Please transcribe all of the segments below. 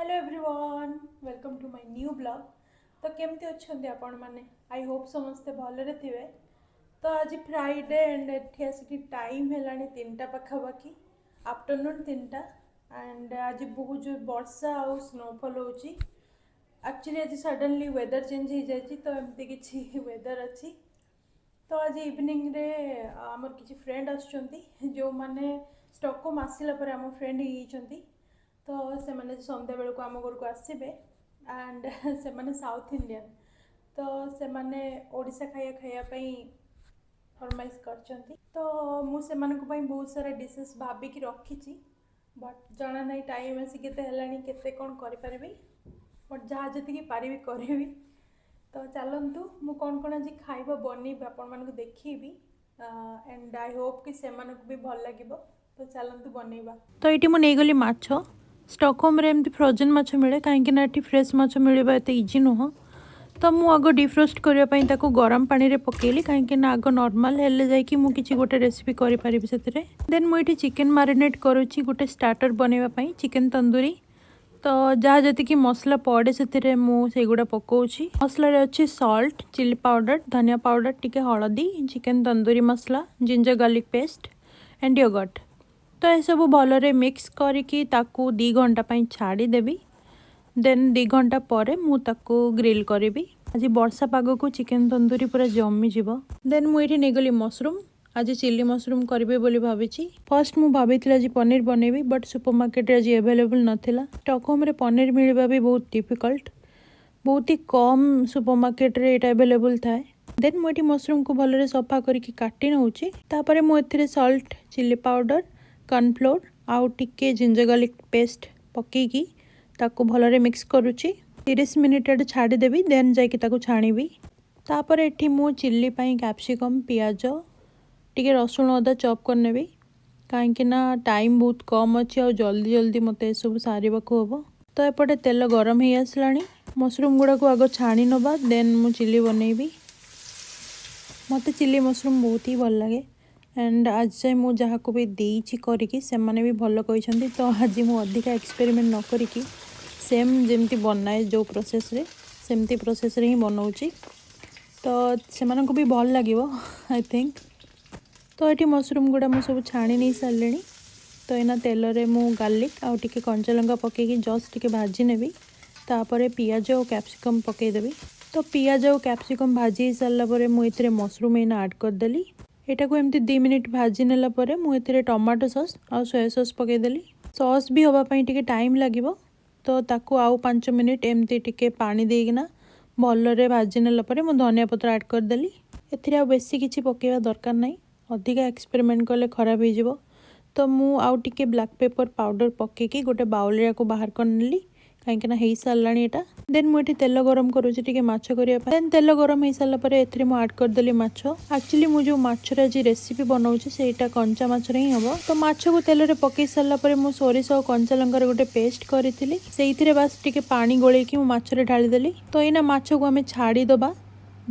Hello everyone, welcome to my new blog. तो केमती अच्छे आपण मैंने आई होप समस्ते भलरे थे। तो आज फ्राइडे एंड एठी आसिक टाइम है 3टा पाखापाखि आफ्टरनून 3टा एंड आज बहुत जो वर्षा आउ स्नोफॉल होची। एक्चुअली आज सडनली वेदर चेंज हो जाए तो एमती किसी वेदर अच्छी। तो आज इवनिंग रे आमर किसी फ्रेंड आसुचंती जो माने स्टॉकहोम आसिला पर आम फ्रेंड होती। तो से मैंने संध्या बेलू आम घर को आसबे एंड से मैंने साउथ इंडियन तो से मैंने ओडिशा खाया खायापाई फरमाइश करचंती। तो मुझे बहुत सारा डिशेस भाविकी रखी बट जना ना टाइम आसी केते कौन करें बट जहाँ जी पारि करी। तो चलतु मु कौन कौन आज खाइबा बनइबी आपण मानक देखी एंड आई होप कि से भी भल लगे। तो चलतु बनइबा। तो ये मुझे गली माछ स्टॉकहोम रे एमती फ्रोजेन माछ मिले कहीं फ्रेश माछ मिलवा एत इजी नुह। तो मु आग डिफ्रोस्ट करने गरम पानी रे पकेली कहीं आग नॉर्मल हेले जाइए मुझे गोटे रेसिपी करें से देन मुझे चिकेन मैरिनेट करुच्ची गोटे स्टार्टर बनवाई चिकेन तंदूरी। तो जहाँ जी मसला पड़े से मुझेगुड़ा पकाउची मसला अच्छी सॉल्ट चिली पाउडर धनिया पाउडर टिके हलदी chicken tandoori masala ginger garlic paste and yogurt. तो ये सब भलरे मिक्स करके 2 घंटा छाड़देवी देन 2 घंटा पर मुझे ग्रिल करी। आज वर्षा पाग को चिकेन तंदूरी पूरा जमी जीव। देन मुझे नहींगली मशरूम आज चिली मशरूम करेंगे बोली भावी। फर्स्ट मु भाभी आज पनीर बनैबी बट सुपरमार्केट आज एवेलेबल नाथिला। स्टॉकहोम रे पनीर मिलवा भी बहुत डिफिकल्ट बहुत ही कम सुपरमार्केट रे एटा अवेलेबल थाए। देन मुझे मशरूम को भलरे सफा करके काटी नौची तापर मुझे सॉल्ट चिली पाउडर कॉर्नफ्लोर आउ टिके जिंजर गार्लिक पेस्ट पकईकी ताको भलरे मिक्स करुच्ची 30 मिनिट छाड़देवी देन जाकि ताको छाणीबी। तापर एठी मु चिल्ली पाई कैप्सिकम पियाज टिके रसुण अदा चॉप करनेबी कहीं ना टाइम बहुत कम अच्छी और जल्दी जल्दी मत सब सारिबाकू हम। तो एपटे तेल गरम हो आसला मशरूम गुड़ा को आग छाणी नवा देन मु चिल्ली बनैबी। मत चिल्ली मशरूम बहुत ही भल लगे एंड आज जाए मुझे जहाँ को भी देती करी से भी भल कही। तो आज मुझे अधिका एक्सपेरिमेंट न करी सेम जमती बनाए जो प्रोसेस रे सेमती प्रोसेस रे ही बनाऊँगी तो से भी भल लगे आई थिंक। तो ये मशरूम गुड़ा मुझे सब छाणी नहीं सारे। तो यहाँ तेल रे मु गार्लिक आउ टिके कंचा लंका पकईकी जस्ट टिके भाजी नेबी तापर पियाज और कैप्सिकम पकईदेवी। तो पियाज और कैप्सिकम भाजी सारापर मुझे मशरूम एना ऐड करदेली एटा को एमती 2 मिनिट भाजी नेला परे मुझे टमाटो सॉस और सोया सॉस पकईदेली। सॉस भी हवापाई टिके टाइम लगे तो ताकू आउ 5 मिनिट एमती टिके पानी देना भलरे भाजी नेला परे मु धनिया पत्र ऐड करदेली। एथिरे आ बेसी किछि पकेवा दरकार नहीं अधिका एक्सपेरिमेंट कले खराब हो। तो मु आउ टिके ब्लैक पेपर पाउडर पकईकी गोटे बाउल को बाहर कर नेली कहीं हो सारा यहाँ। देन मुझे तेल गरम करुँचे माछ करने देन तेल गरम हो सारापर एथरे मुझे ऐड करदेली माछ। एक्चुअली मुझे जो माछर आज रेसिपी बनाऊँगी सेटा कंचा माछर ही हम। तो माछ को तेल रे पकई सारापर मु सोरिष और कंचा लंकार गोटे पेस्ट करी से बास टिके पानी गोलेकी मु माछरे ढालीदेली। तो यहाँ माछ को आम छाड़ीदबा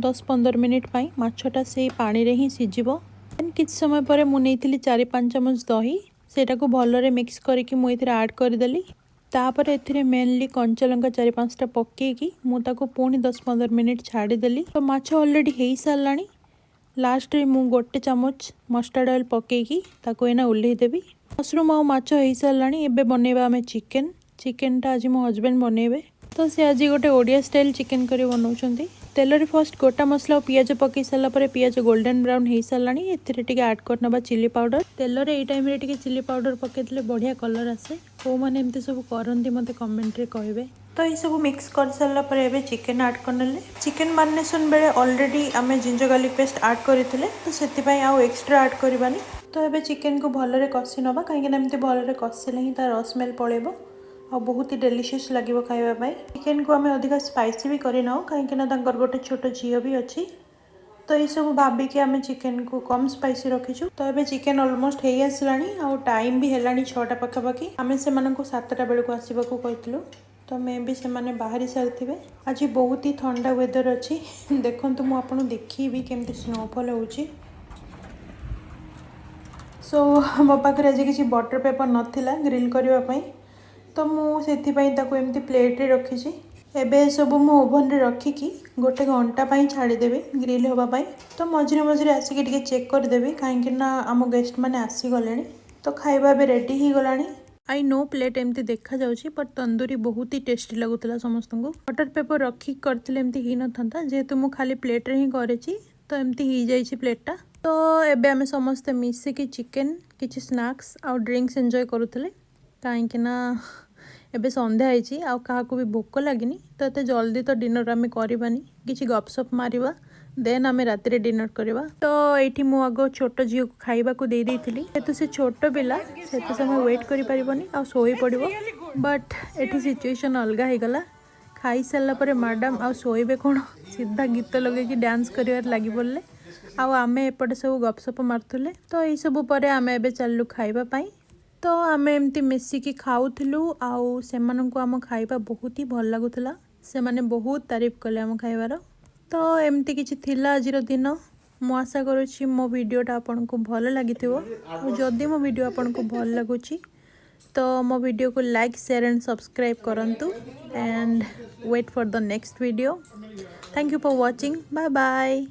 10-15 मिनिट माछटा से पानी रे ही सीझिबो। देन किछ समय पर मु नेइथिली 4-5 चमच दही सेटा को भलरे मिक्स करके मु एथिरे ऐड करदेली। तापर एथिरे मेनली कंचा लंका 4-5टा पकईकी मुझे पुणी 10-15 मिनिट छाड़देली। तो माछ ऑलरेडी हो सारा लास्ट रे मु गोटे चामच मस्टर्ड ऑयल पकईकी ताको एना ओल्हेदेवी। मशरूम और माछ हो सारा एबे बनैबा आमे चिकेनटा आज मो हजबैंड बनैबे। तो से आज गोटे ओडिया स्टाइल चिकेन करी बनाउछंती। तेल रे फर्स्ट गोटा मसला और पियाज पकई सारा पर पियाज गोल्डन ब्राउन हो सारा एथिरे टिके ऐड करनबा चिली पाउडर। तेल रे ए टाइम रे टिके चिली पाउडर पकेइले बढ़िया कलर आसे को माने एमती सब करंती मते कमेंट रे कहबे। तो ये सब मिक्स कर सारा पर एबे चिकेन ऐड करनेले चिकेन मैरिनेशन बेले ऑलरेडी आमे जिंजर गार्लिक पेस्ट ऐड करथिले तो सेति पई आउ एक्स्ट्रा ऐड करबानी। तो एबे चिकेन को भलरे कसी नबा कहीं ना एमती भलरे कसिले ही तार स्मेल पळेबो और बहुत ही डेलीशियस लगे खाइबा। चिकेन को आम अधिका स्पाइसी भी करना कहीं गोटे छोट झील भी अच्छी। तो ये सब भाविकी आम चिकेन को कम स्पाइसी रखीचु। तो ये चिकेन ऑलमोस्ट हो आसला और टाइम भी है 6टा पाखापाखि आम से 7टा बेलू आसवाक कहूँ। तो मे भी से बाहरी सारी आज बहुत ही ठंडा वेदर अच्छी देखु मुझे देखी केमती स्नोफॉल होची। सो मो पाखे आज किसी बटर पेपर नाला ग्रिल करने। तो मुझे प्लेट रखी। एबे सब मु ओभन रे रखिकी गोटे घंटा छाड़देवी ग्रिल होगापाई। तो मझे मझे आसिक चेक करदेवी कहीं आम गेस्ट मैंने आसीगले। तो खाଇବା भी रेडी हो गला। आई नो प्लेट एमती देखा जाउची पर तंदूरी बहुत ही टेस्टी लगुला समस्त को। बटर पेपर रखी करथिले एमती ही न था जेहेतु मु खाली प्लेट रे ही करेची तो एमती ही जाइची प्लेटा। तो एबे आमे समस्त मिसिकी चिकेन किछि स्नैक्स आउ ड्रिंक्स एंजॉय करूथिले कहीं ना एबे संध्या होइची आउ काहाकू भी भोक लागिनी। तो एते जल्दी तो डिनर आमे करबानी किछि गपसप मारिबा देन आमे राति रे डिनर करबा। तो एठी मु आगो छोट झियो को खाइबा को दे देइथिली जेतु से छोट पिला सेते समय वेट करि परिबनी आ सोई पड़िबो। बट एठी सिचुएशन अलगा हे गला। खाई सारला परे मैडम आ सोइबे कोन सीधा गीत लगे कि डांस करिवार लागि बोलले आउ आमे एपटे सब गपसप मारथुले। तो एई सब परे आमे एबे चललु खाइबा पई। तो आमे एमती मिसिकी खाउथिलु आउ सेमानंकु आम खाइबा बहुत ही भल लागुथला। सेमाने बहुत तारीफ कले आम खाइबार। तो एमती किछि थिला आजिर दिन। मु आशा करुछि मो वीडियोटा आपनको भल लागिथिबो। जदि मो वीडियो आपनको भल लागुछि तो मो वीडियो को लाइक शेयर एंड सब्सक्राइब करंतु and wait for the next video. Thank you for watching. Bye bye.